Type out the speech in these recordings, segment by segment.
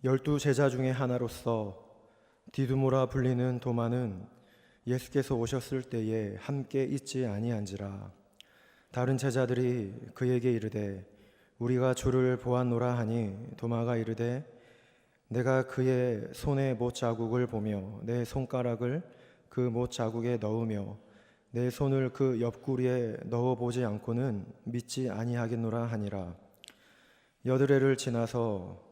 12 제자 중에 하나로서 디두모라 불리는 도마는 예수께서 오셨을 때에 함께 있지 아니한지라. 다른 제자들이 그에게 이르되 우리가 주를 보았노라 하니 도마가 이르되 내가 그의 손에 못 자국을 보며 내 손가락을 그 못 자국에 넣으며 내 손을 그 옆구리에 넣어보지 않고는 믿지 아니하겠노라 하니라. 여드레를 지나서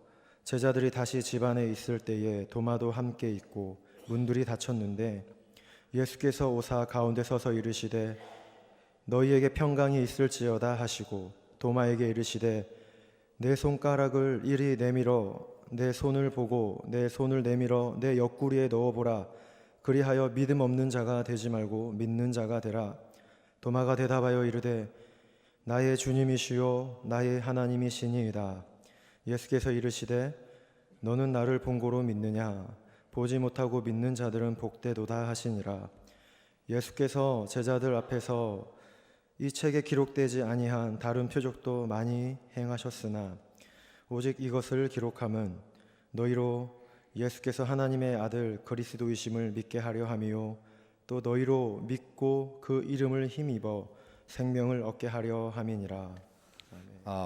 제자들이 다시 집 안에 있을 때에 도마도 함께 있고 문들이 닫혔는데 예수께서 오사 가운데 서서 이르시되 너희에게 평강이 있을지어다 하시고 도마에게 이르시되 내 손가락을 이리 내밀어 내 손을 보고 내 손을 내밀어 내 옆구리에 넣어보라. 그리하여 믿음 없는 자가 되지 말고 믿는 자가 되라. 도마가 대답하여 이르되 나의 주님이시요 나의 하나님이시니이다. 예수께서 이르시되 너는 나를 본고로 믿느냐? 보지 못하고 믿는 자들은 복되도다 하시니라. 예수께서 제자들 앞에서 이 책에 기록되지 아니한 다른 표적도 많이 행하셨으나 오직 이것을 기록함은 너희로 예수께서 하나님의 아들 그리스도이심을 믿게 하려 함이요 또 너희로 믿고 그 이름을 힘입어 생명을 얻게 하려 함이니라.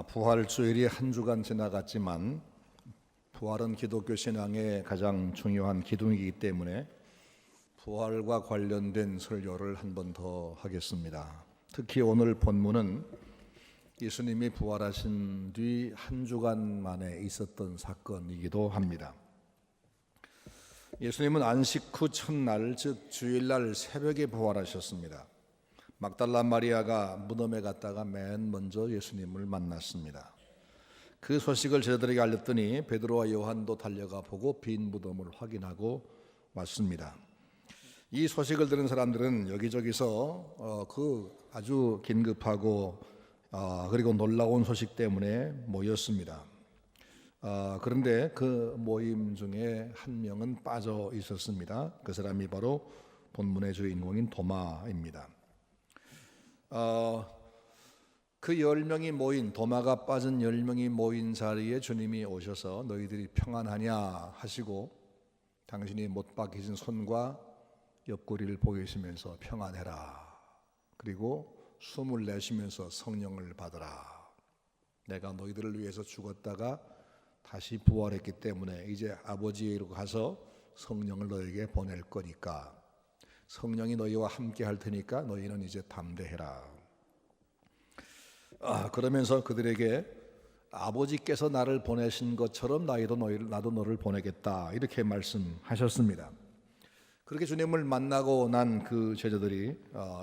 부활주일이 한 주간 지나갔지만 부활은 기독교 신앙의 가장 중요한 기둥이기 때문에 부활과 관련된 설교를 한 번 더 하겠습니다. 특히 오늘 본문은 예수님이 부활하신 뒤 한 주간 만에 있었던 사건이기도 합니다. 예수님은 안식 후 첫날, 즉 주일날 새벽에 부활하셨습니다. 막달라 마리아가 무덤에 갔다가 맨 먼저 예수님을 만났습니다. 그 소식을 제자들에게 알렸더니 베드로와 요한도 달려가 보고 빈 무덤을 확인하고 왔습니다. 이 소식을 들은 사람들은 여기저기서 그 아주 긴급하고 그리고 놀라운 소식 때문에 모였습니다. 그런데 그 모임 중에 한 명은 빠져 있었습니다. 그 사람이 바로 본문의 주인공인 도마입니다. 그 10명이 모인, 도마가 빠진 10명이 모인 자리에 주님이 오셔서 너희들이 평안하냐 하시고 당신이 못 박히신 손과 옆구리를 보이시면서 평안해라. 그리고 숨을 내쉬면서 성령을 받으라. 내가 너희들을 위해서 죽었다가 다시 부활했기 때문에 이제 아버지에게로 가서 성령을 너에게 보낼 거니까 성령이 너희와 함께 할 테니까 너희는 이제 담대해라. 그러면서 그들에게 아버지께서 나를 보내신 것처럼 나도 너를 보내겠다 이렇게 말씀하셨습니다. 그렇게 주님을 만나고 난 그 제자들이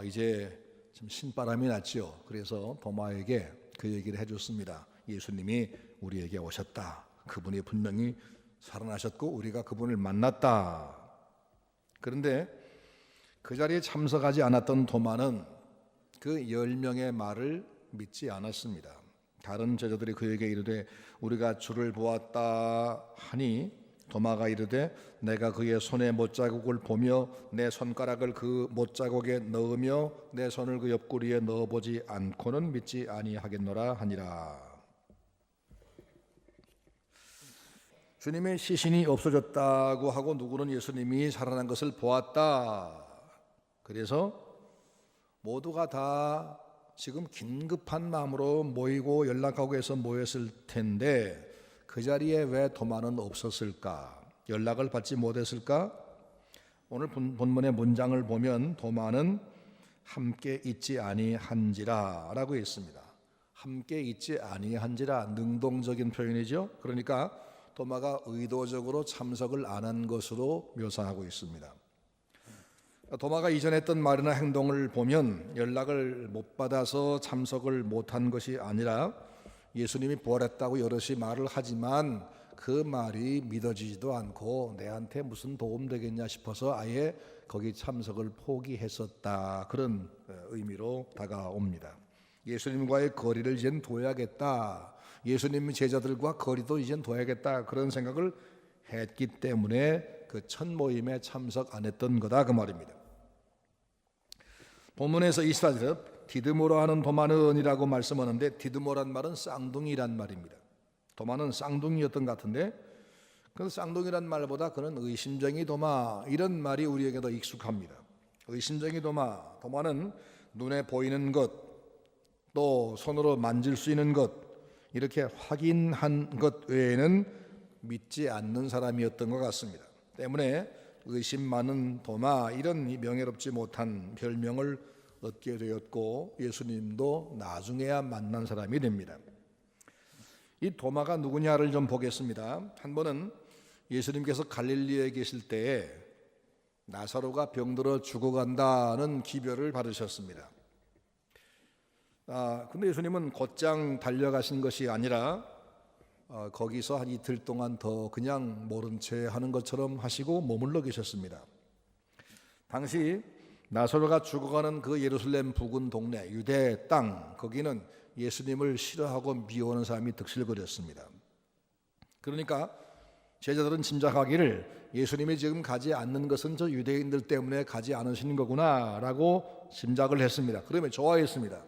이제 좀 신바람이 났죠. 그래서 도마에게 그 얘기를 해줬습니다. 예수님이 우리에게 오셨다. 그분이 분명히 살아나셨고 우리가 그분을 만났다. 그런데 그 자리에 참석하지 않았던 도마는 그 10명의 말을 믿지 않았습니다. 다른 제자들이 그에게 이르되 우리가 주를 보았다 하니 도마가 이르되 내가 그의 손에 못자국을 보며 내 손가락을 그 못자국에 넣으며 내 손을 그 옆구리에 넣어보지 않고는 믿지 아니하겠노라 하니라. 주님의 시신이 없어졌다고 하고 누구는 예수님이 살아난 것을 보았다. 그래서 모두가 다 지금 긴급한 마음으로 모이고 연락하고 해서 모였을 텐데 그 자리에 왜 도마는 없었을까? 연락을 받지 못했을까? 오늘 본문의 문장을 보면 도마는 함께 있지 아니한지라 라고 있습니다. 함께 있지 아니한지라 능동적인 표현이죠. 그러니까 도마가 의도적으로 참석을 안 한 것으로 묘사하고 있습니다. 도마가 이전에 했던 말이나 행동을 보면 연락을 못 받아서 참석을 못한 것이 아니라 예수님이 부활했다고 여럿이 말을 하지만 그 말이 믿어지지도 않고 내한테 무슨 도움 되겠냐 싶어서 아예 거기 참석을 포기했었다. 그런 의미로 다가옵니다. 예수님과의 거리를 이젠 둬야겠다. 예수님 제자들과 거리도 이젠 둬야겠다. 그런 생각을 했기 때문에 그 첫 모임에 참석 안 했던 거다 그 말입니다. 본문에서 24절 디드모라 하는 도마는이라고 말씀하는데 디드모란 말은 쌍둥이란 말입니다. 도마는 쌍둥이였던 것 같은데 그래서 쌍둥이란 말보다 그는 의심쟁이 도마 이런 말이 우리에게 더 익숙합니다. 의심쟁이 도마, 도마는 눈에 보이는 것, 또 손으로 만질 수 있는 것, 이렇게 확인한 것 외에는 믿지 않는 사람이었던 것 같습니다. 때문에 의심 많은 도마 이런 명예롭지 못한 별명을 얻게 되었고 예수님도 나중에야 만난 사람이 됩니다. 이 도마가 누구냐를 좀 보겠습니다. 한 번은 예수님께서 갈릴리에 계실 때에 나사로가 병들어 죽어간다는 기별을 받으셨습니다. 근데 예수님은 곧장 달려가신 것이 아니라 거기서 한 이틀 동안 더 그냥 모른 채 하는 것처럼 하시고 머물러 계셨습니다. 당시 나사로가 죽어가는 그 예루살렘 부근 동네 유대 땅, 거기는 예수님을 싫어하고 미워하는 사람이 득실거렸습니다. 그러니까 제자들은 짐작하기를 예수님이 지금 가지 않는 것은 저 유대인들 때문에 가지 않으시는 거구나 라고 짐작을 했습니다. 그러면 좋아했습니다.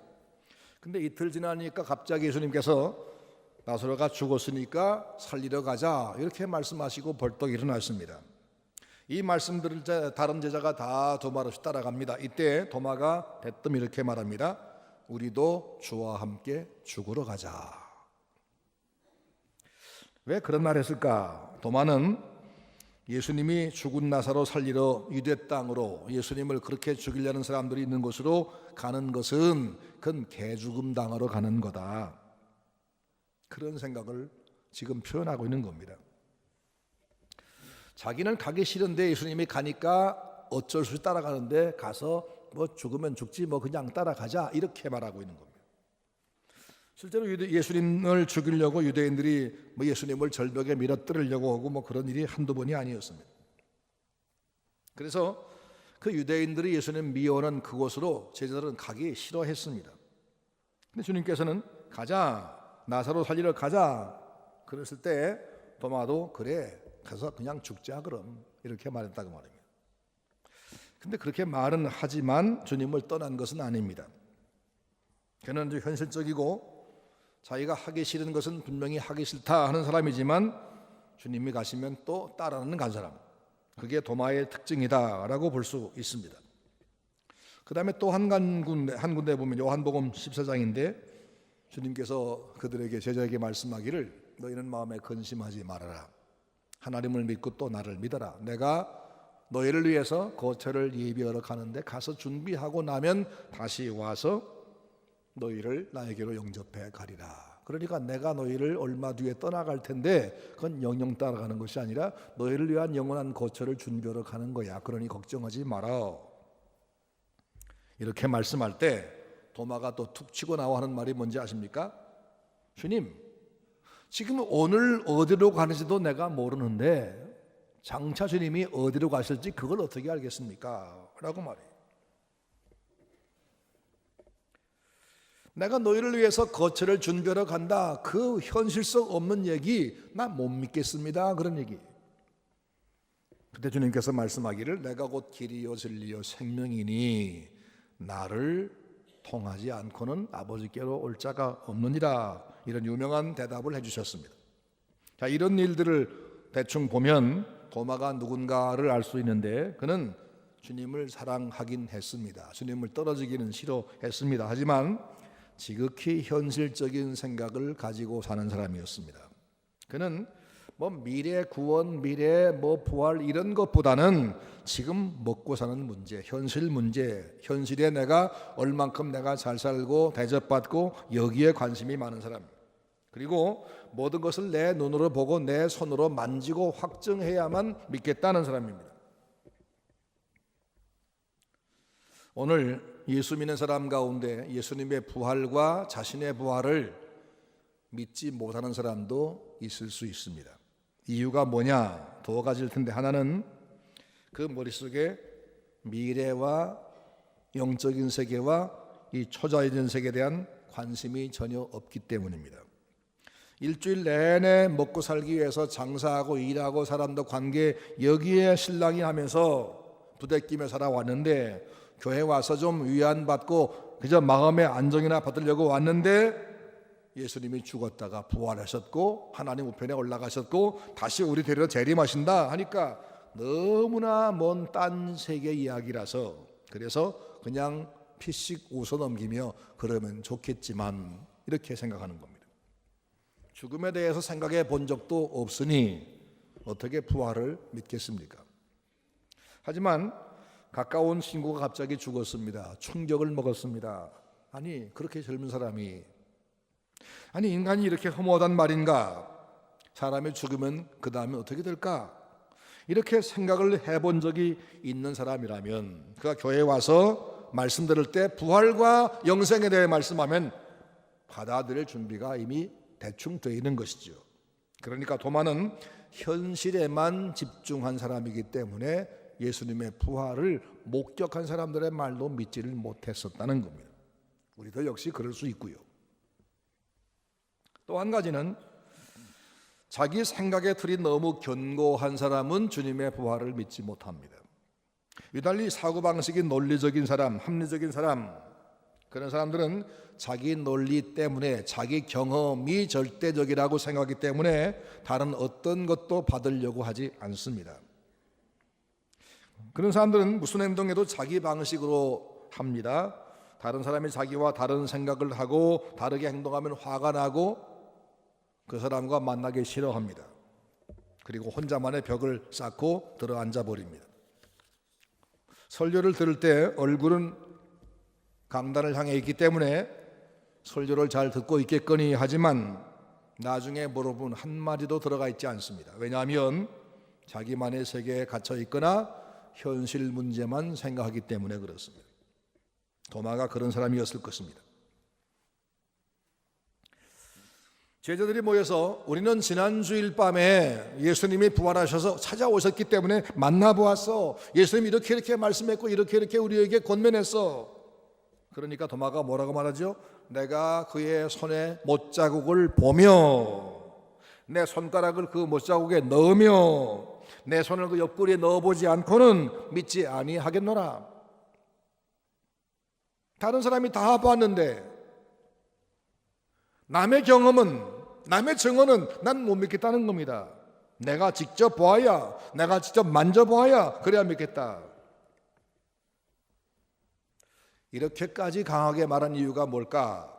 근데 이틀 지나니까 갑자기 예수님께서 나사로가 죽었으니까 살리러 가자 이렇게 말씀하시고 벌떡 일어나십니다. 이 말씀 들을 때 다른 제자가 다 두말 없이 따라갑니다. 이때 도마가 대뜸 이렇게 말합니다. 우리도 주와 함께 죽으러 가자. 왜 그런 말 했을까? 도마는 예수님이 죽은 나사로 살리러 유대 땅으로 예수님을 그렇게 죽이려는 사람들이 있는 곳으로 가는 것은 그건 개죽음 당하러 가는 거다. 그런 생각을 지금 표현하고 있는 겁니다. 자기는 가기 싫은데 예수님이 가니까 어쩔 수 없이 따라가는데 가서 뭐 죽으면 죽지 뭐 그냥 따라가자 이렇게 말하고 있는 겁니다. 실제로 예수님을 죽이려고 유대인들이 뭐 예수님을 절벽에 밀어뜨리려고 하고 뭐 그런 일이 한두 번이 아니었습니다. 그래서 그 유대인들이 예수님 미워하는 그곳으로 제자들은 가기 싫어했습니다. 근데 주님께서는 가자, 나사로 살리러 가자 그랬을 때 도마도 그래 가서 그냥 죽자 그럼 이렇게 말했다고 말입니다. 근데 그렇게 말은 하지만 주님을 떠난 것은 아닙니다. 그는 현실적이고 자기가 하기 싫은 것은 분명히 하기 싫다 하는 사람이지만 주님이 가시면 또 따라는 간 사람, 그게 도마의 특징이다라고 볼 수 있습니다. 그 다음에 또 한 군데 보면 요한복음 14장인데 주님께서 그들에게 제자에게 말씀하기를 너희는 마음에 근심하지 말아라. 하나님을 믿고 또 나를 믿어라. 내가 너희를 위해서 거처를 예비하러 가는데 가서 준비하고 나면 다시 와서 너희를 나에게로 영접해 가리라. 그러니까 내가 너희를 얼마 뒤에 떠나갈 텐데 그건 영영 따라가는 것이 아니라 너희를 위한 영원한 거처를 준비하러 가는 거야. 그러니 걱정하지 마라. 이렇게 말씀할 때 도마가 또 툭 치고 나와 하는 말이 뭔지 아십니까? 주님, 지금 오늘 어디로 가는지도 내가 모르는데 장차 주님이 어디로 가실지 그걸 어떻게 알겠습니까? 라고 말해요. 내가 너희를 위해서 거처를 준비하러 간다. 그 현실성 없는 얘기 나 못 믿겠습니다. 그런 얘기. 그때 주님께서 말씀하기를 내가 곧 길이요 진리요 생명이니 나를 통하지 않고는 아버지께로 올 자가 없느니라. 이런 유명한 대답을 해주셨습니다. 자, 이런 일들을 대충 보면 도마가 누군가를 알 수 있는데 그는 주님을 사랑하긴 했습니다. 주님을 떨어지기는 싫어했습니다. 하지만 지극히 현실적인 생각을 가지고 사는 사람이었습니다. 그는 뭐 미래 구원, 미래 뭐 부활 이런 것보다는 지금 먹고 사는 문제, 현실에 내가 얼만큼 내가 잘 살고 대접받고 여기에 관심이 많은 사람. 그리고 모든 것을 내 눈으로 보고 내 손으로 만지고 확증해야만 믿겠다는 사람입니다. 오늘 예수 믿는 사람 가운데 예수님의 부활과 자신의 부활을 믿지 못하는 사람도 있을 수 있습니다. 이유가 뭐냐? 두 가지일 텐데 하나는 그 머릿속에 미래와 영적인 세계와 이 초자연적인 세계에 대한 관심이 전혀 없기 때문입니다. 일주일 내내 먹고 살기 위해서 장사하고 일하고 사람도 관계 여기에 신랑이 하면서 부대끼며 살아왔는데 교회 와서 좀 위안받고 그저 마음의 안정이나 받으려고 왔는데 예수님이 죽었다가 부활하셨고 하나님 우편에 올라가셨고 다시 우리 데리러 재림하신다 하니까 너무나 먼 딴 세계 이야기라서, 그래서 그냥 피식 웃어넘기며 그러면 좋겠지만 이렇게 생각하는 겁니다. 죽음에 대해서 생각해 본 적도 없으니 어떻게 부활을 믿겠습니까? 하지만 가까운 친구가 갑자기 죽었습니다. 충격을 먹었습니다. 아니, 그렇게 젊은 사람이, 아니, 인간이 이렇게 허무하단 말인가? 사람이 죽으면 그 다음에 어떻게 될까? 이렇게 생각을 해본 적이 있는 사람이라면 그가 교회에 와서 말씀 들을 때 부활과 영생에 대해 말씀하면 받아들일 준비가 이미 대충 되어 있는 것이죠. 그러니까 도마는 현실에만 집중한 사람이기 때문에 예수님의 부활을 목격한 사람들의 말도 믿지를 못했었다는 겁니다. 우리도 역시 그럴 수 있고요. 또 한 가지는 자기 생각의 틀이 너무 견고한 사람은 주님의 부활을 믿지 못합니다. 유달리 사고방식이 논리적인 사람, 합리적인 사람, 그런 사람들은 자기 논리 때문에 자기 경험이 절대적이라고 생각하기 때문에 다른 어떤 것도 받으려고 하지 않습니다. 그런 사람들은 무슨 행동에도 자기 방식으로 합니다. 다른 사람이 자기와 다른 생각을 하고 다르게 행동하면 화가 나고 그 사람과 만나기 싫어합니다. 그리고 혼자만의 벽을 쌓고 들어앉아 버립니다. 설교를 들을 때 얼굴은 강단을 향해 있기 때문에 설교를 잘 듣고 있겠거니 하지만 나중에 물어보면 한마디도 들어가 있지 않습니다. 왜냐하면 자기만의 세계에 갇혀 있거나 현실 문제만 생각하기 때문에 그렇습니다. 도마가 그런 사람이었을 것입니다. 제자들이 모여서 우리는 지난 주일 밤에 예수님이 부활하셔서 찾아오셨기 때문에 만나보았어. 예수님이 이렇게 말씀했고 이렇게 우리에게 권면했어. 그러니까 도마가 뭐라고 말하죠? 내가 그의 손에 못자국을 보며 내 손가락을 그 못자국에 넣으며 내 손을 그 옆구리에 넣어보지 않고는 믿지 아니하겠노라. 다른 사람이 다 봤는데 남의 경험은, 남의 증언은 난 못 믿겠다는 겁니다. 내가 직접 보아야, 내가 직접 만져보아야 그래야 믿겠다. 이렇게까지 강하게 말한 이유가 뭘까?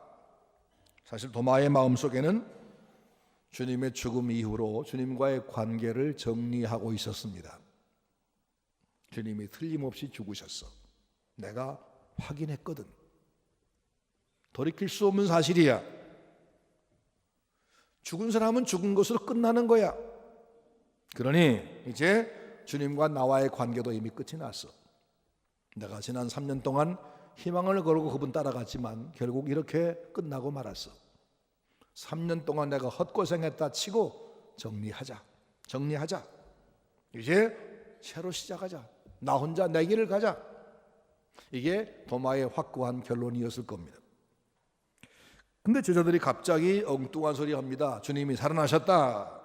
사실 도마의 마음속에는 주님의 죽음 이후로 주님과의 관계를 정리하고 있었습니다. 주님이 틀림없이 죽으셨어. 내가 확인했거든. 돌이킬 수 없는 사실이야. 죽은 사람은 죽은 것으로 끝나는 거야. 그러니 이제 주님과 나와의 관계도 이미 끝이 났어. 내가 지난 3년 동안 희망을 걸고 그분 따라갔지만 결국 이렇게 끝나고 말았어. 3년 동안 내가 헛고생했다 치고 정리하자. 이제 새로 시작하자. 나 혼자 내 길을 가자. 이게 도마의 확고한 결론이었을 겁니다. 근데 제자들이 갑자기 엉뚱한 소리 합니다. 주님이 살아나셨다.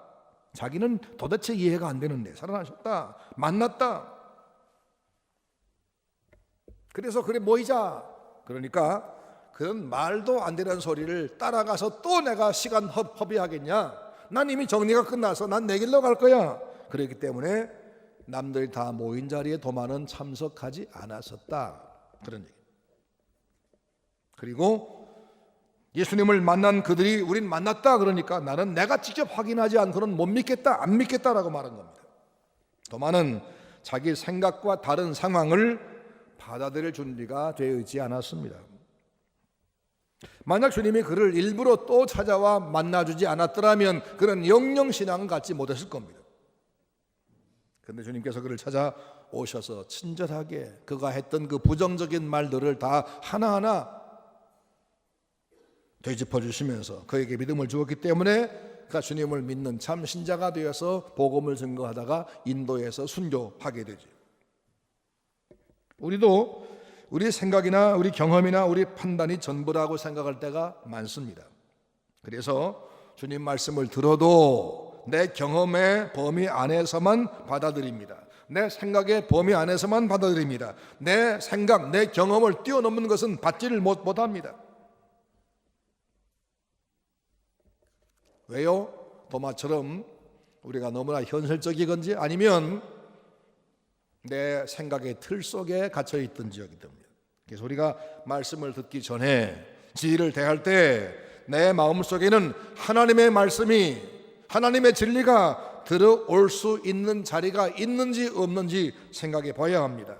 자기는 도대체 이해가 안 되는데 살아나셨다. 만났다. 그래서 그래 모이자. 그러니까 그런 말도 안 되는 소리를 따라가서 또 내가 시간 허비하겠냐. 난 이미 정리가 끝나서 난 내 길로 갈 거야. 그렇기 때문에 남들이 다 모인 자리에 도마는 참석하지 않았었다. 그런 얘기. 그리고 예수님을 만난 그들이 우린 만났다 그러니까 나는 내가 직접 확인하지 않고는 못 믿겠다, 안 믿겠다라고 말한 겁니다. 도마는 자기 생각과 다른 상황을 받아들일 준비가 되어 있지 않았습니다. 만약 주님이 그를 일부러 또 찾아와 만나주지 않았더라면 그는 영영 신앙을 갖지 못했을 겁니다. 그런데 주님께서 그를 찾아오셔서 친절하게 그가 했던 그 부정적인 말들을 다 하나하나 되짚어 주시면서 그에게 믿음을 주었기 때문에 그가 주님을 믿는 참 신자가 되어서 복음을 증거하다가 인도에서 순교하게 되죠. 우리도 우리 생각이나 우리 경험이나 우리 판단이 전부라고 생각할 때가 많습니다. 그래서 주님 말씀을 들어도 내 경험의 범위 안에서만 받아들입니다. 내 생각의 범위 안에서만 받아들입니다. 내 생각, 내 경험을 뛰어넘는 것은 받지를 못합니다. 왜요? 도마처럼 우리가 너무나 현실적이건지 아니면 내 생각의 틀 속에 갇혀 있던지였기 때문입니다. 그래서 우리가 말씀을 듣기 전에 진리를 대할 때 내 마음속에는 하나님의 말씀이, 하나님의 진리가 들어올 수 있는 자리가 있는지 없는지 생각해 봐야 합니다.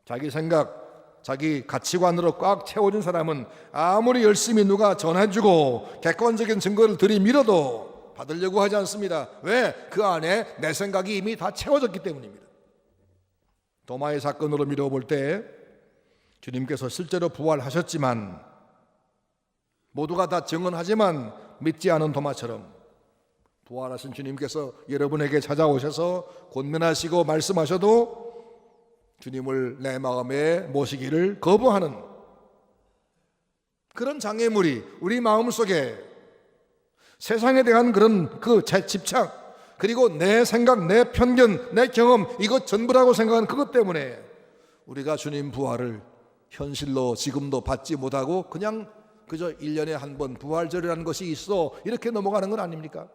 자기 생각, 자기 가치관으로 꽉 채워진 사람은 아무리 열심히 누가 전해주고 객관적인 증거를 들이밀어도 받으려고 하지 않습니다. 왜? 그 안에 내 생각이 이미 다 채워졌기 때문입니다. 도마의 사건으로 미뤄볼 때 주님께서 실제로 부활하셨지만, 모두가 다 증언하지만 믿지 않은 도마처럼 부활하신 주님께서 여러분에게 찾아오셔서 권면하시고 말씀하셔도 주님을 내 마음에 모시기를 거부하는 그런 장애물이 우리 마음속에, 세상에 대한 그런 그 집착, 그리고 내 생각, 내 편견, 내 경험, 이것 전부라고 생각하는 그것 때문에 우리가 주님 부활을 현실로 지금도 받지 못하고 그냥 그저 1년에 한 번 부활절이라는 것이 있어 이렇게 넘어가는 건 아닙니까?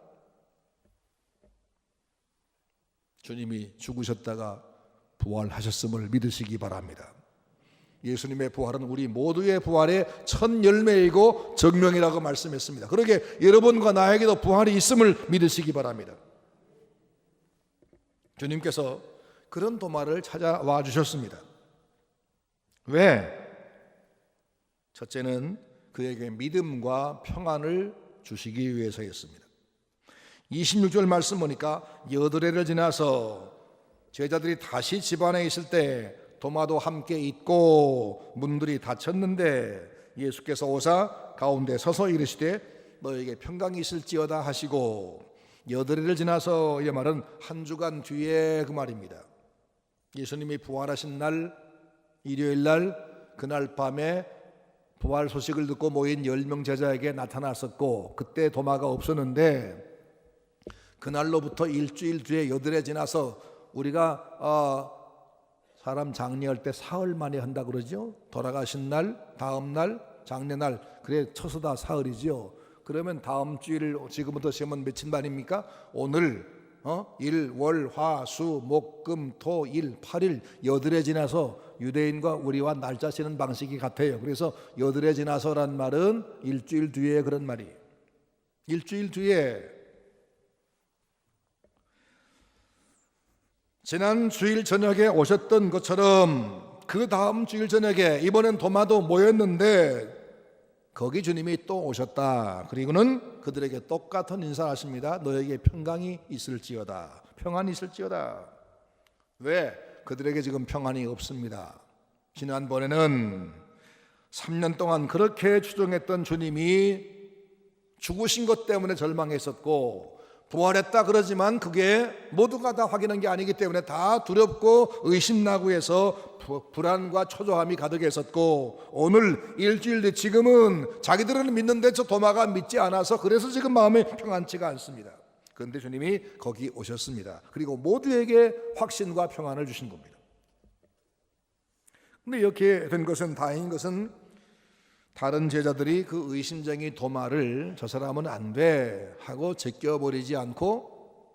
주님이 죽으셨다가 부활하셨음을 믿으시기 바랍니다. 예수님의 부활은 우리 모두의 부활의 첫 열매이고 증명이라고 말씀했습니다. 그러게 여러분과 나에게도 부활이 있음을 믿으시기 바랍니다. 주님께서 그런 도마를 찾아와 주셨습니다. 왜? 첫째는 그에게 믿음과 평안을 주시기 위해서였습니다. 26절 말씀 보니까 여드레를 지나서 제자들이 다시 집 안에 있을 때 도마도 함께 있고 문들이 닫혔는데 예수께서 오사 가운데 서서 이르시되 너에게 평강이 있을지어다 하시고, 여드레를 지나서 이 말은 한 주간 뒤에 그 말입니다. 예수님이 부활하신 날 일요일 날 그날 밤에 부활 소식을 듣고 모인 10명 제자에게 나타났었고, 그때 도마가 없었는데 그날로부터 일주일 뒤에 여드레 지나서 우리가 사람 장례할 때 사흘 만에 한다 그러죠. 돌아가신 날, 다음 날, 장례날, 그래 처서다 사흘이죠. 그러면 다음 주일 지금부터 세면 며칠 만입니까? 오늘 일, 월, 화, 수, 목, 금, 토, 일, 8일 여드레 지나서 유대인과 우리와 날짜 세는 방식이 같아요. 그래서 여드레 지나서란 말은 일주일 뒤에 그런 말이. 일주일 뒤에 지난 주일 저녁에 오셨던 것처럼 그 다음 주일 저녁에 이번엔 도마도 모였는데 거기 주님이 또 오셨다. 그리고는 그들에게 똑같은 인사를 하십니다. 너에게 평강이 있을지어다. 평안이 있을지어다. 왜? 그들에게 지금 평안이 없습니다. 지난번에는 3년 동안 그렇게 추종했던 주님이 죽으신 것 때문에 절망했었고, 부활했다 그러지만 그게 모두가 다 확인한 게 아니기 때문에 다 두렵고 의심나고 해서 불안과 초조함이 가득했었고, 오늘 일주일 뒤 지금은 자기들은 믿는데 저 도마가 믿지 않아서 그래서 지금 마음에 평안치가 않습니다. 그런데 주님이 거기 오셨습니다. 그리고 모두에게 확신과 평안을 주신 겁니다. 근데 이렇게 된 것은, 다행인 것은 다른 제자들이 그 의심쟁이 도마를 저 사람은 안 돼 하고 제껴버리지 않고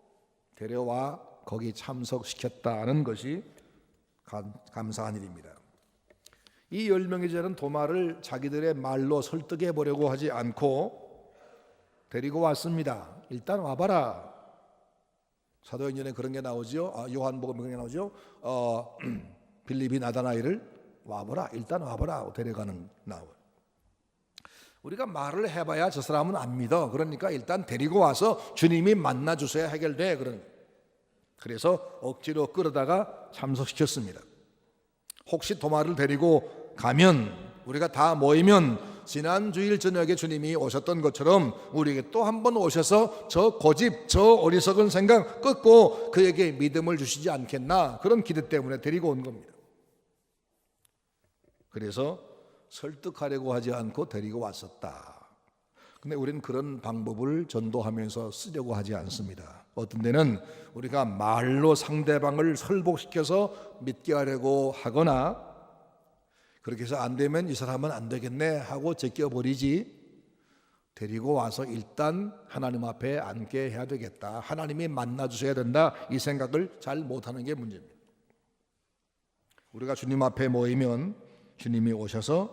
데려와 거기 참석시켰다는 것이 감사한 일입니다. 이 10명의 제자는 도마를 자기들의 말로 설득해 보려고 하지 않고 데리고 왔습니다. 일단 와봐라. 사도행전에 그런 게 나오죠. 요한복음에 그런 게 나오죠. 빌립이 나다나엘을 와봐라. 일단 와봐라. 데려가는 나와요. 우리가 말을 해봐야 저 사람은 안 믿어. 그러니까 일단 데리고 와서 주님이 만나주셔야 해결돼. 그래서 억지로 끌어다가 참석시켰습니다. 혹시 도마를 데리고 가면, 우리가 다 모이면 지난 주일 저녁에 주님이 오셨던 것처럼 우리에게 또 한 번 오셔서 저 고집, 저 어리석은 생각 끊고 그에게 믿음을 주시지 않겠나, 그런 기대 때문에 데리고 온 겁니다. 그래서 설득하려고 하지 않고 데리고 왔었다. 근데 우리는 그런 방법을 전도하면서 쓰려고 하지 않습니다. 어떤 데는 우리가 말로 상대방을 설복시켜서 믿게 하려고 하거나, 그렇게 해서 안 되면 이 사람은 안 되겠네 하고 제껴버리지, 데리고 와서 일단 하나님 앞에 앉게 해야 되겠다. 하나님이 만나주셔야 된다. 이 생각을 잘 못하는 게 문제입니다. 우리가 주님 앞에 모이면 주님이 오셔서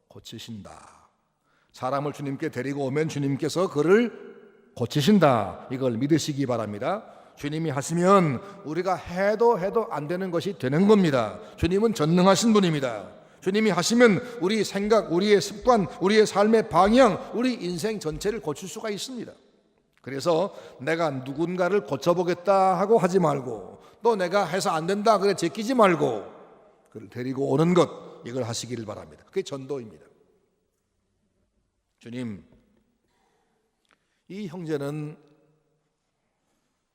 고치신다. 사람을 주님께 데리고 오면 주님께서 그를 고치신다. 이걸 믿으시기 바랍니다. 주님이 하시면 우리가 해도 안 되는 것이 되는 겁니다. 주님은 전능하신 분입니다. 주님이 하시면 우리 생각, 우리의 습관, 우리의 삶의 방향, 우리 인생 전체를 고칠 수가 있습니다. 그래서 내가 누군가를 고쳐보겠다 하고 하지 말고, 또 내가 해서 안 된다 그래 제끼지 말고 그를 데리고 오는 것, 이걸 하시기를 바랍니다. 그게 전도입니다. 주님, 이 형제는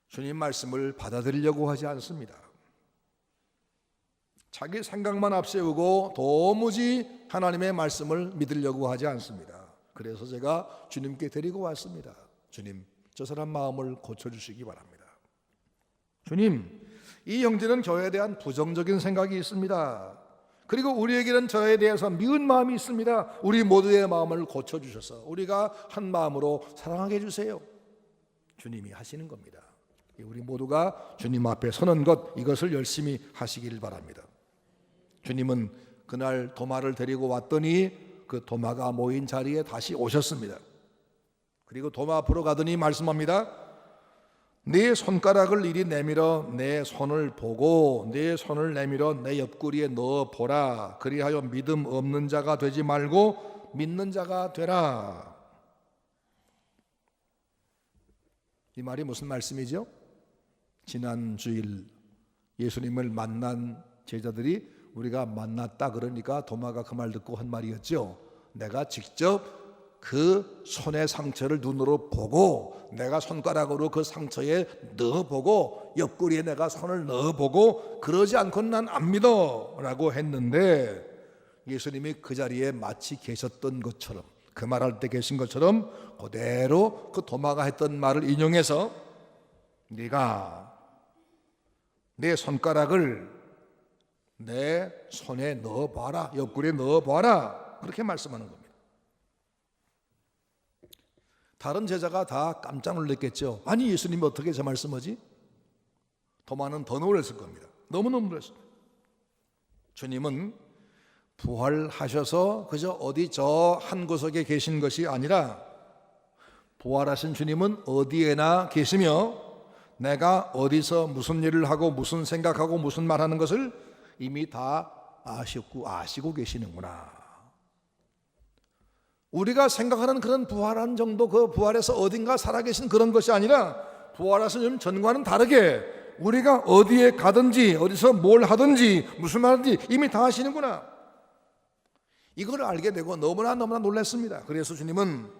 주님 말씀을 받아들이려고 하지 않습니다. 자기 생각만 앞세우고 도무지 하나님의 말씀을 믿으려고 하지 않습니다. 그래서 제가 주님께 데리고 왔습니다. 주님, 저 사람 마음을 고쳐주시기 바랍니다. 주님, 이 형제는 저에 대한 부정적인 생각이 있습니다. 그리고 우리에게는 저에 대해서 미운 마음이 있습니다. 우리 모두의 마음을 고쳐주셔서 우리가 한 마음으로 사랑하게 해주세요. 주님이 하시는 겁니다. 우리 모두가 주님 앞에 서는 것, 이것을 열심히 하시길 바랍니다. 주님은 그날 도마를 데리고 왔더니 그 도마가 모인 자리에 다시 오셨습니다. 그리고 도마 앞으로 가더니 말씀합니다. 네 손가락을 이리 내밀어 내 손을 보고 네 손을 내밀어 내 옆구리에 넣어 보라. 그리하여 믿음 없는 자가 되지 말고 믿는 자가 되라. 이 말이 무슨 말씀이죠? 지난 주일 예수님을 만난 제자들이 우리가 만났다 그러니까 도마가 그 말 듣고 한 말이었죠. 내가 직접 그 손의 상처를 눈으로 보고 내가 손가락으로 그 상처에 넣어보고 옆구리에 내가 손을 넣어보고 그러지 않고는 난 안 믿어 라고 했는데, 예수님이 그 자리에 마치 계셨던 것처럼, 그 말할 때 계신 것처럼 그대로 그 도마가 했던 말을 인용해서 네가 내 손가락을 내 손에 넣어봐라, 옆구리에 넣어봐라, 그렇게 말씀하는 겁니다. 다른 제자가 다 깜짝 놀랐겠죠. 아니 예수님이 어떻게 저 말씀하지? 도마는 더 놀랐을 겁니다. 너무너무 놀랐습니다. 주님은 부활하셔서 그저 어디 저 한 구석에 계신 것이 아니라 부활하신 주님은 어디에나 계시며 내가 어디서 무슨 일을 하고 무슨 생각하고 무슨 말하는 것을 이미 다 아시고 계시는구나. 우리가 생각하는 그런 부활한 정도, 그 부활에서 어딘가 살아계신 그런 것이 아니라 부활하신 전과는 다르게 우리가 어디에 가든지 어디서 뭘 하든지 무슨 말하든지 이미 다 아시는구나. 이걸 알게 되고 너무나 놀랐습니다. 그래서 주님은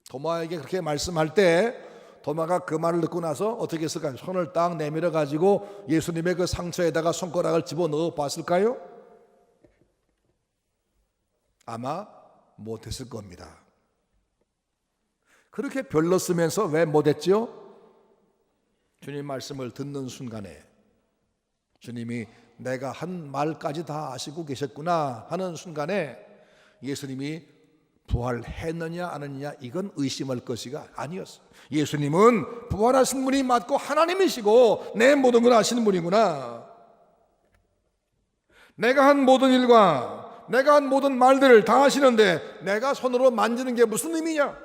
도마에게 그렇게 말씀할 때 도마가 그 말을 듣고 나서 어떻게 했을까요? 손을 딱 내밀어 가지고 예수님의 그 상처에다가 손가락을 집어넣어 봤을까요? 아마 못했을 겁니다. 그렇게 별로 쓰면서 왜 못했죠? 주님 말씀을 듣는 순간에 주님이 내가 한 말까지 다 아시고 계셨구나 하는 순간에 예수님이 부활했느냐 안 했느냐 이건 의심할 것이가 아니었어요. 예수님은 부활하신 분이 맞고 하나님이시고 내 모든 걸 아시는 분이구나. 내가 한 모든 일과 내가 한 모든 말들을 다 하시는데 내가 손으로 만지는 게 무슨 의미냐?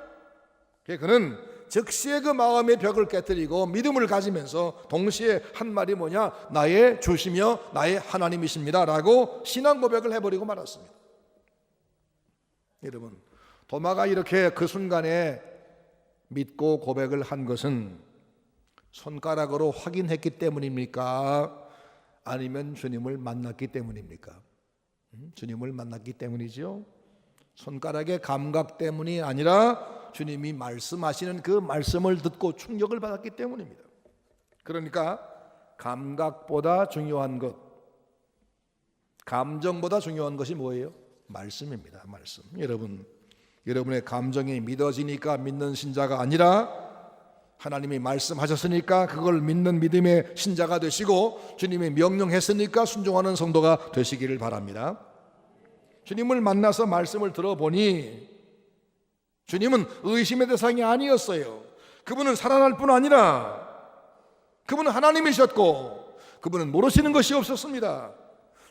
그는 즉시에 그 마음의 벽을 깨뜨리고 믿음을 가지면서 동시에 한 말이 뭐냐? 나의 주시며 나의 하나님이십니다 라고 신앙 고백을 해버리고 말았습니다. 여러분, 도마가 이렇게 그 순간에 믿고 고백을 한 것은 손가락으로 확인했기 때문입니까? 아니면 주님을 만났기 때문입니까? 주님을 만났기 때문이죠. 손가락의 감각 때문이 아니라 주님이 말씀하시는 그 말씀을 듣고 충격을 받았기 때문입니다. 그러니까 감각보다 중요한 것, 감정보다 중요한 것이 뭐예요? 말씀입니다. 말씀. 여러분의 감정이 믿어지니까 믿는 신자가 아니라 하나님이 말씀하셨으니까 그걸 믿는 믿음의 신자가 되시고 주님이 명령했으니까 순종하는 성도가 되시기를 바랍니다. 주님을 만나서 말씀을 들어보니 주님은 의심의 대상이 아니었어요. 그분은 살아날 뿐 아니라 그분은 하나님이셨고 그분은 모르시는 것이 없었습니다.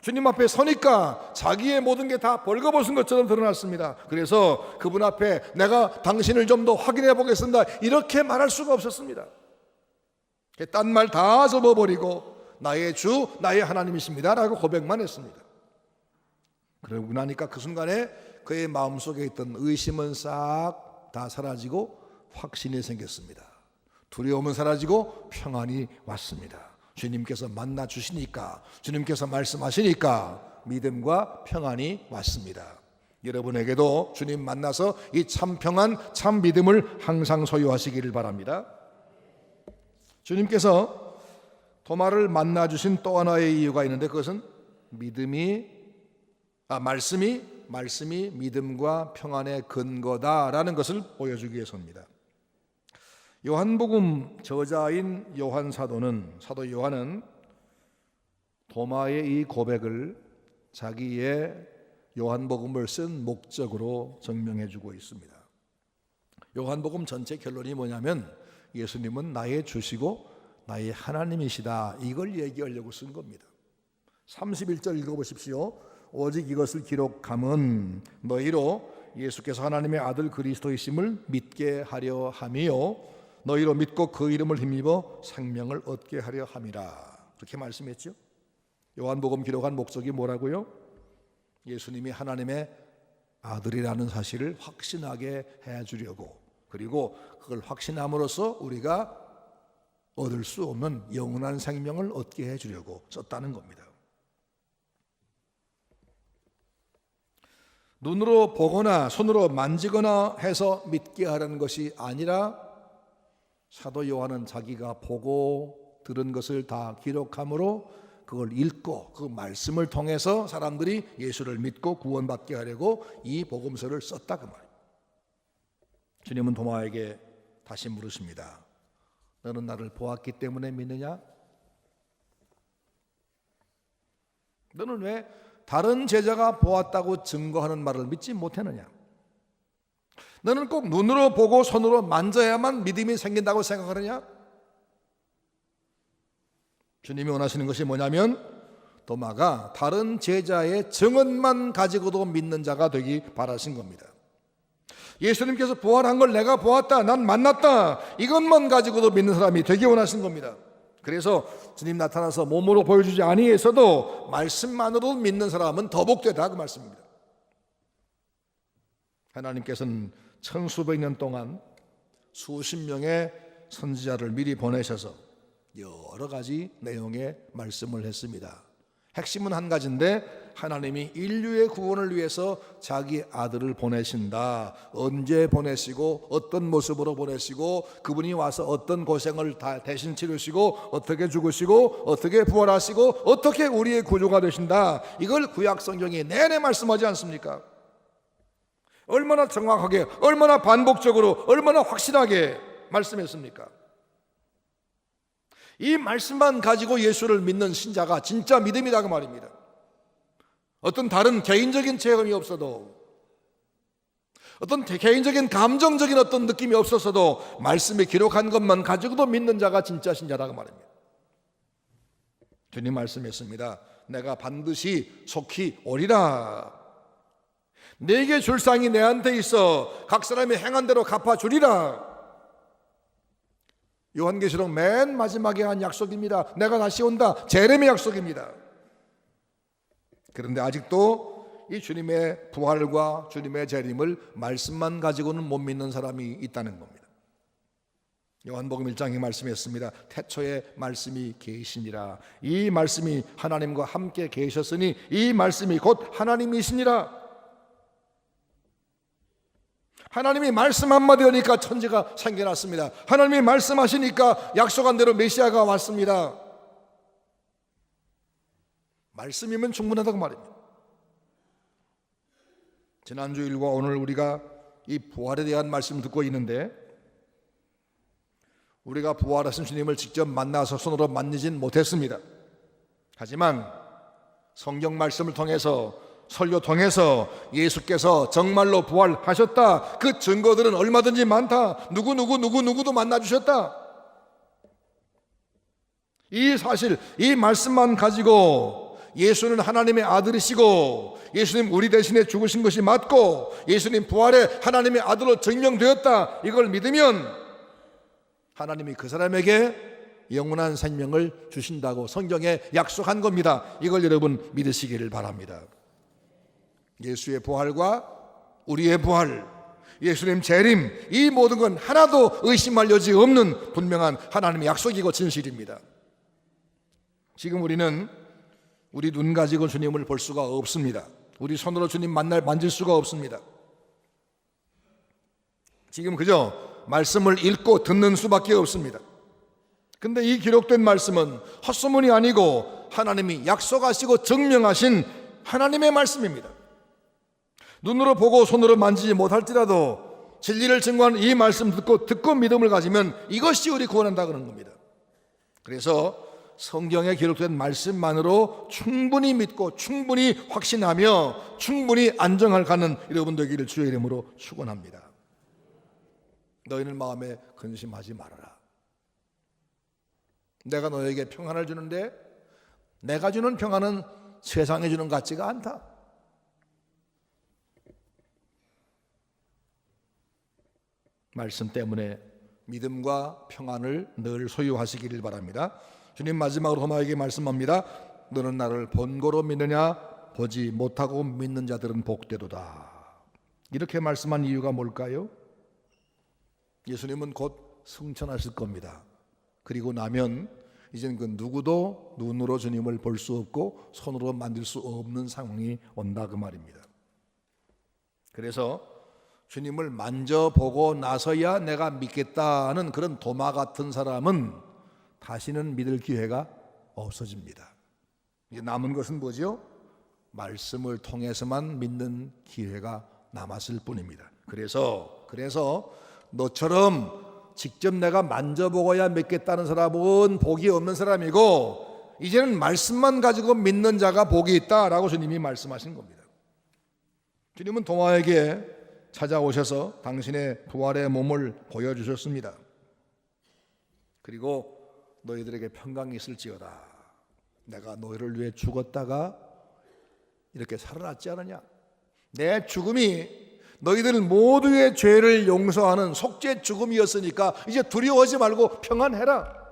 주님 앞에 서니까 자기의 모든 게 다 벌거벗은 것처럼 드러났습니다. 그래서 그분 앞에 내가 당신을 좀 더 확인해 보겠습니다, 이렇게 말할 수가 없었습니다. 딴 말 다 접어버리고 나의 주, 나의 하나님이십니다 라고 고백만 했습니다. 그러고 나니까 그 순간에 그의 마음속에 있던 의심은 싹 다 사라지고 확신이 생겼습니다. 두려움은 사라지고 평안이 왔습니다. 주님께서 만나 주시니까, 주님께서 말씀하시니까 믿음과 평안이 왔습니다. 여러분에게도 주님 만나서 이 참 평안, 참 믿음을 항상 소유하시기를 바랍니다. 주님께서 도마를 만나 주신 또 하나의 이유가 있는데, 그것은 말씀이 믿음과 평안의 근거다라는 것을 보여주기 위해서입니다. 요한복음 저자인 사도 요한은 도마의 이 고백을 자기의 요한복음을 쓴 목적으로 증명해 주고 있습니다. 요한복음 전체 결론이 뭐냐면 예수님은 나의 주시고 나의 하나님이시다, 이걸 얘기하려고 쓴 겁니다. 31절 읽어보십시오. 오직 이것을 기록함은 너희로 예수께서 하나님의 아들 그리스도이심을 믿게 하려 함이요 너희로 믿고 그 이름을 힘입어 생명을 얻게 하려 함이라, 그렇게 말씀했죠. 요한복음 기록한 목적이 뭐라고요? 예수님이 하나님의 아들이라는 사실을 확신하게 해주려고, 그리고 그걸 확신함으로써 우리가 얻을 수 없는 영원한 생명을 얻게 해주려고 썼다는 겁니다. 눈으로 보거나 손으로 만지거나 해서 믿게 하라는 것이 아니라 사도 요한은 자기가 보고 들은 것을 다 기록함으로 그걸 읽고 그 말씀을 통해서 사람들이 예수를 믿고 구원받게 하려고 이 복음서를 썼다, 그 말이에요. 주님은 도마에게 다시 물으십니다. 너는 나를 보았기 때문에 믿느냐? 너는 왜 다른 제자가 보았다고 증거하는 말을 믿지 못했느냐? 너는 꼭 눈으로 보고 손으로 만져야만 믿음이 생긴다고 생각하느냐? 주님이 원하시는 것이 뭐냐면 도마가 다른 제자의 증언만 가지고도 믿는 자가 되기 바라신 겁니다. 예수님께서 부활한 걸 내가 보았다, 난 만났다, 이것만 가지고도 믿는 사람이 되기 원하신 겁니다. 그래서 주님 나타나서 몸으로 보여주지 아니했어도 말씀만으로 믿는 사람은 더 복되다, 그 말씀입니다. 하나님께서는 천수백 년 동안 수십 명의 선지자를 미리 보내셔서 여러 가지 내용의 말씀을 했습니다. 핵심은 한 가지인데, 하나님이 인류의 구원을 위해서 자기 아들을 보내신다. 언제 보내시고 어떤 모습으로 보내시고 그분이 와서 어떤 고생을 다 대신 치르시고 어떻게 죽으시고 어떻게 부활하시고 어떻게 우리의 구주가 되신다, 이걸 구약 성경이 내내 말씀하지 않습니까? 얼마나 정확하게, 얼마나 반복적으로, 얼마나 확실하게 말씀했습니까? 이 말씀만 가지고 예수를 믿는 신자가 진짜 믿음이다, 그 말입니다. 어떤 다른 개인적인 체험이 없어도, 어떤 개인적인 감정적인 어떤 느낌이 없었어도 말씀에 기록한 것만 가지고도 믿는 자가 진짜 신자다, 그 말입니다. 주님 말씀했습니다. 내가 반드시 속히 오리라. 내게 줄 상이 내한테 있어 각 사람이 행한 대로 갚아주리라. 요한계시록 맨 마지막에 한 약속입니다. 내가 다시 온다, 재림의 약속입니다. 그런데 아직도 이 주님의 부활과 주님의 재림을 말씀만 가지고는 못 믿는 사람이 있다는 겁니다. 요한복음 1장에 말씀했습니다. 태초에 말씀이 계시니라. 이 말씀이 하나님과 함께 계셨으니 이 말씀이 곧 하나님이시니라. 하나님이 말씀 한마디 하니까 천지가 생겨났습니다. 하나님이 말씀하시니까 약속한 대로 메시아가 왔습니다. 말씀이면 충분하다고 말입니다. 지난주일과 오늘 우리가 이 부활에 대한 말씀을 듣고 있는데, 우리가 부활하신 주님을 직접 만나서 손으로 만지진 못했습니다. 하지만 성경 말씀을 통해서 설교 통해서 예수께서 정말로 부활하셨다, 그 증거들은 얼마든지 많다. 누구도 만나주셨다. 이 사실, 이 말씀만 가지고 예수는 하나님의 아들이시고 예수님 우리 대신에 죽으신 것이 맞고 예수님 부활에 하나님의 아들로 증명되었다, 이걸 믿으면 하나님이 그 사람에게 영원한 생명을 주신다고 성경에 약속한 겁니다. 이걸 여러분 믿으시기를 바랍니다. 예수의 부활과 우리의 부활, 예수님 재림, 이 모든 건 하나도 의심할 여지 없는 분명한 하나님의 약속이고 진실입니다. 지금 우리는 우리 눈 가지고 주님을 볼 수가 없습니다. 우리 손으로 주님 만질 수가 없습니다. 지금 그저 말씀을 읽고 듣는 수밖에 없습니다. 근데 이 기록된 말씀은 헛소문이 아니고 하나님이 약속하시고 증명하신 하나님의 말씀입니다. 눈으로 보고 손으로 만지지 못할지라도 진리를 증거하는 이 말씀 듣고 믿음을 가지면 이것이 우리 구원한다 그런 겁니다. 그래서 성경에 기록된 말씀만으로 충분히 믿고 충분히 확신하며 충분히 안정할 가는 여러분 되기를 주의 이름으로 축원합니다. 너희는 마음에 근심하지 말아라. 내가 너에게 평안을 주는데 내가 주는 평안은 세상에 주는 것 같지가 않다. 말씀 때문에 믿음과 평안을 늘 소유하시기를 바랍니다. 주님 마지막으로 도마에게 말씀합니다. 너는 나를 본고로 믿느냐? 보지 못하고 믿는 자들은 복되도다. 이렇게 말씀한 이유가 뭘까요? 예수님은 곧 승천하실 겁니다. 그리고 나면 이제는 그 누구도 눈으로 주님을 볼 수 없고 손으로 만질 수 없는 상황이 온다 그 말입니다. 그래서 주님을 만져보고 나서야 내가 믿겠다는 그런 도마 같은 사람은 다시는 믿을 기회가 없어집니다. 이제 남은 것은 뭐죠? 말씀을 통해서만 믿는 기회가 남았을 뿐입니다. 그래서 너처럼 직접 내가 만져보고야 믿겠다는 사람은 복이 없는 사람이고 이제는 말씀만 가지고 믿는 자가 복이 있다라고 주님이 말씀하신 겁니다. 주님은 도마에게 찾아오셔서 당신의 부활의 몸을 보여주셨습니다. 그리고 너희들에게 평강이 있을지어다. 내가 너희를 위해 죽었다가 이렇게 살아났지 않느냐. 내 죽음이 너희들 모두의 죄를 용서하는 속죄 죽음이었으니까 이제 두려워하지 말고 평안해라.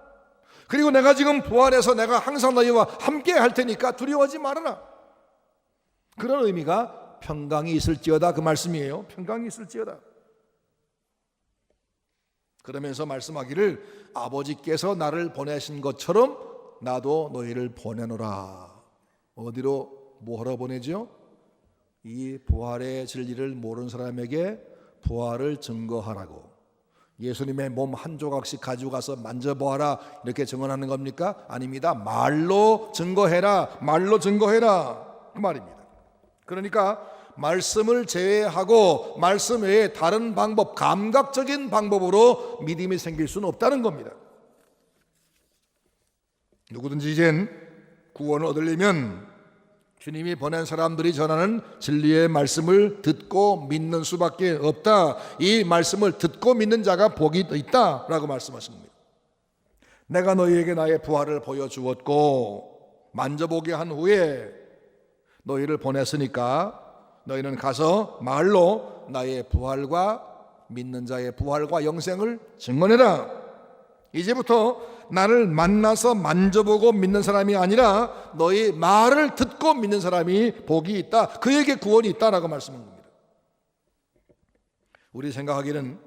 그리고 내가 지금 부활해서 내가 항상 너희와 함께 할 테니까 두려워하지 말아라. 그런 의미가 평강이 있을지어다 그 말씀이에요. 평강이 있을지어다. 그러면서 말씀하기를 아버지께서 나를 보내신 것처럼 나도 너희를 보내노라. 어디로 뭐하러 보내죠? 이 부활의 진리를 모르는 사람에게 부활을 증거하라고. 예수님의 몸 한 조각씩 가지고 가서 만져보아라 이렇게 증언하는 겁니까? 아닙니다. 말로 증거해라. 말로 증거해라 그 말입니다. 그러니까 말씀을 제외하고 말씀 외에 다른 방법, 감각적인 방법으로 믿음이 생길 수는 없다는 겁니다. 누구든지 이젠 구원을 얻으려면 주님이 보낸 사람들이 전하는 진리의 말씀을 듣고 믿는 수밖에 없다. 이 말씀을 듣고 믿는 자가 복이 있다라고 말씀하신 겁니다. 내가 너희에게 나의 부활을 보여주었고 만져보게 한 후에 너희를 보냈으니까 너희는 가서 말로 나의 부활과 믿는 자의 부활과 영생을 증언해라. 이제부터 나를 만나서 만져보고 믿는 사람이 아니라 너희 말을 듣고 믿는 사람이 복이 있다. 그에게 구원이 있다라고 말씀한 겁니다. 우리 생각하기는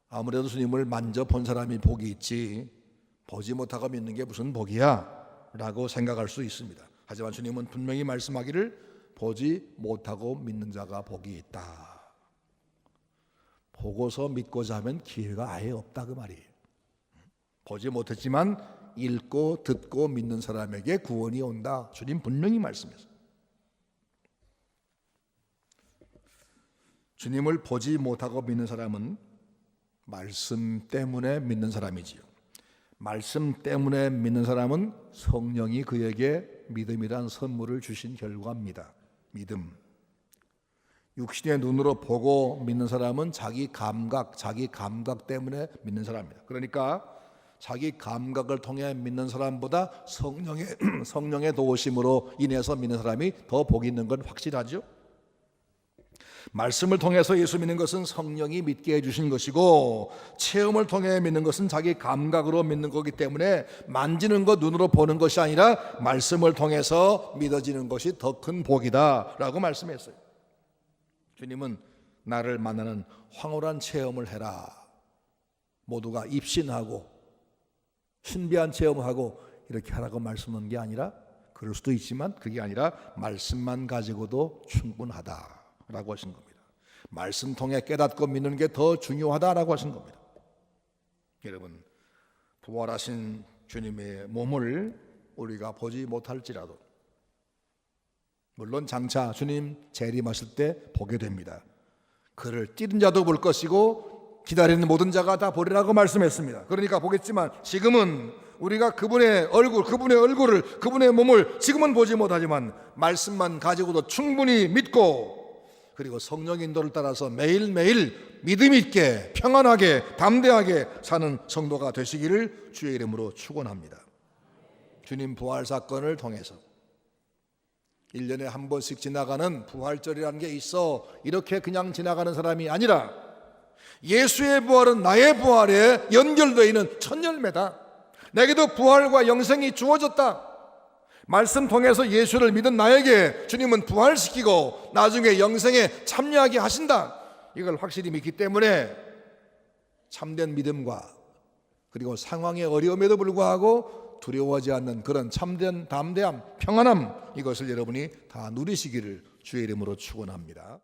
아무래도 주님을 만져본 사람이 복이 있지 보지 못하고 믿는 게 무슨 복이야 라고 생각할 수 있습니다. 하지만 주님은 분명히 말씀하기를 보지 못하고 믿는 자가 복이 있다. 보고서 믿고자 하면 기회가 아예 없다 그 말이에요. 보지 못했지만 읽고 듣고 믿는 사람에게 구원이 온다. 주님 분명히 말씀했어요. 주님을 보지 못하고 믿는 사람은 말씀 때문에 믿는 사람이지요. 말씀 때문에 믿는 사람은 성령이 그에게 믿음이란 선물을 주신 결과입니다. 믿음. 육신의 눈으로 보고 믿는 사람은 자기 감각 때문에 믿는 사람입니다. 그러니까 자기 감각을 통해 믿는 사람보다 성령의 도우심으로 인해서 믿는 사람이 더 복이 있는 건 확실하죠. 말씀을 통해서 예수 믿는 것은 성령이 믿게 해주신 것이고, 체험을 통해 믿는 것은 자기 감각으로 믿는 거기 때문에 만지는 것, 눈으로 보는 것이 아니라 말씀을 통해서 믿어지는 것이 더 큰 복이다라고 말씀했어요. 주님은 나를 만나는 황홀한 체험을 해라, 모두가 입신하고 신비한 체험하고 이렇게 하라고 말씀한 게 아니라, 그럴 수도 있지만 그게 아니라 말씀만 가지고도 충분하다라고 하신 겁니다. 말씀 통해 깨닫고 믿는 게 더 중요하다라고 하신 겁니다. 여러분, 부활하신 주님의 몸을 우리가 보지 못할지라도, 물론 장차 주님 재림하실 때 보게 됩니다. 그를 찌른 자도 볼 것이고 기다리는 모든 자가 다 보리라고 말씀했습니다. 그러니까 보겠지만 지금은 우리가 그분의 얼굴을, 그분의 몸을 지금은 보지 못하지만 말씀만 가지고도 충분히 믿고, 그리고 성령 인도를 따라서 매일매일 믿음 있게 평안하게 담대하게 사는 성도가 되시기를 주의 이름으로 축원합니다. 주님 부활 사건을 통해서 1년에 한 번씩 지나가는 부활절이라는 게 있어 이렇게 그냥 지나가는 사람이 아니라, 예수의 부활은 나의 부활에 연결되어 있는 첫 열매다. 내게도 부활과 영생이 주어졌다. 말씀 통해서 예수를 믿은 나에게 주님은 부활시키고 나중에 영생에 참여하게 하신다. 이걸 확실히 믿기 때문에 참된 믿음과, 그리고 상황의 어려움에도 불구하고 두려워하지 않는 그런 참된 담대함, 평안함, 이것을 여러분이 다 누리시기를 주의 이름으로 축원합니다.